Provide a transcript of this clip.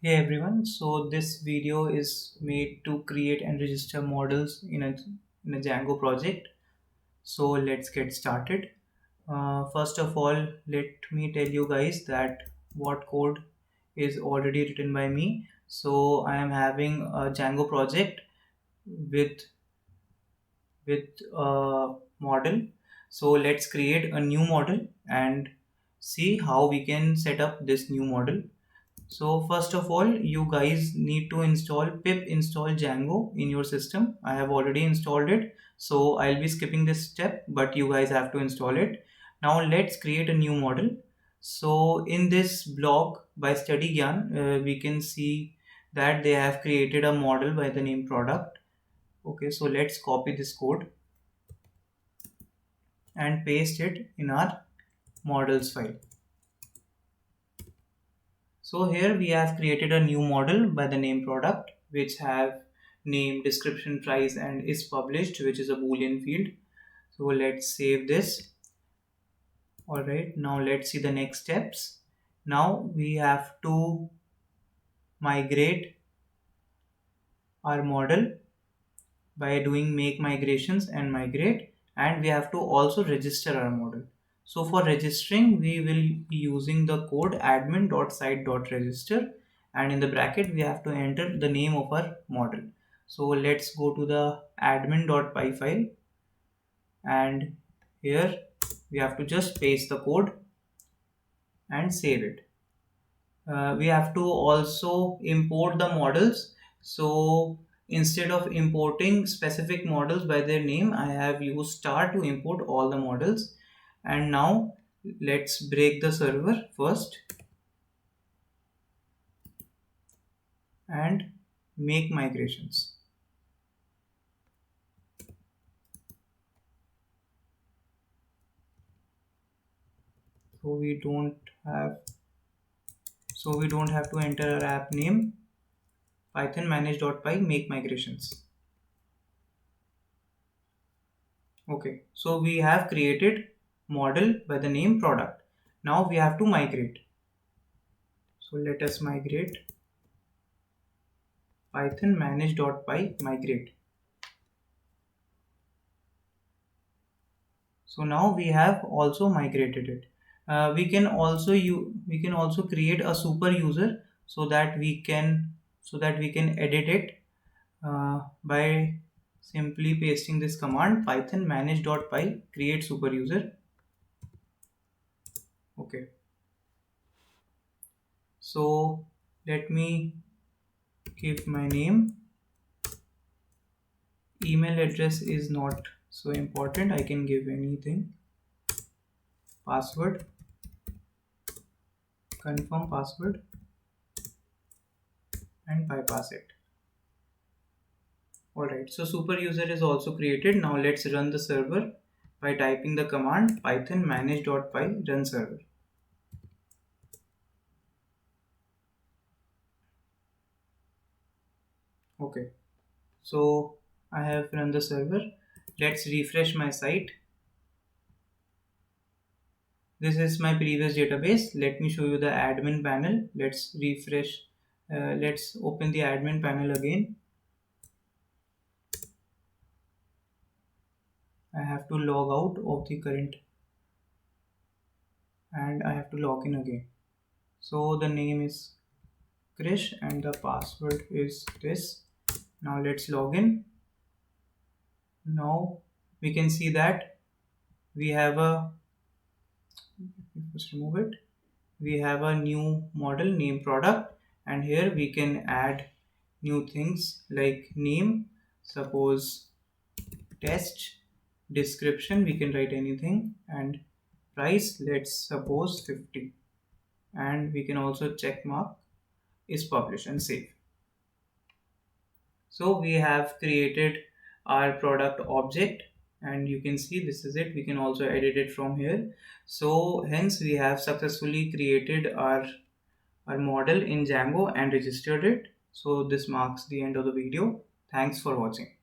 Hey everyone, so this video is made to create and register models in a Django project. So let's get started. First of all, let me tell you guys that what code is already written by me. So I am having a Django project with a model. So let's create a new model and see how we can set up this new model. So first of all, you guys need to install pip install Django in your system. I have already installed it, so I'll be skipping this step, but you guys have to install it. Now let's create a new model. So in this blog by StudyGyan, we can see that they have created a model by the name product. Okay, so let's copy this code and paste it in our models file. So here we have created a new model by the name product, which have name, description, price, and is published, which is a boolean field. So let's save this. All right, now let's see the next steps. Now we have to migrate our model by doing make migrations and migrate, and we have to also register our model. So for registering, we will be using the code admin.site.register, and in the bracket we have to enter the name of our model. So let's go to the admin.py file, and here we have to just paste the code and save it. We have to also import the models. So instead of importing specific models by their name, I have used star to import all the models. And now let's break the server first and make migrations. So we don't have to enter our app name. Python manage.py make migrations. Okay, so we have created model by the name product. Now we have to migrate. So let us migrate. Python manage.py migrate. So now we have also migrated it. We can also create a super user so that we can edit it by simply pasting this command python manage.py create super user. Okay, so let me give my name. Email address is not so important, I can give anything. Password, confirm password and bypass it. Alright, so super user is also created. Now let's run the server by typing the command python manage.py run server. Okay, so I have run the server. Let's refresh my site. This is my previous database. Let me show you the admin panel. Let's refresh. Let's open the admin panel again. I have to log out of the current and I have to log in again. So the name is Krish and the password is this. Now let's log in. Now we can see that we have a first remove it. We have a new model name product, and here we can add new things like name, suppose test, description, we can write anything, and price, let's suppose 50, and we can also check mark is published and save. So we have created our product object, and you can see this is it. We can also edit it from here. So hence we have successfully created our model in Django and registered it. So this marks the end of the video. Thanks for watching.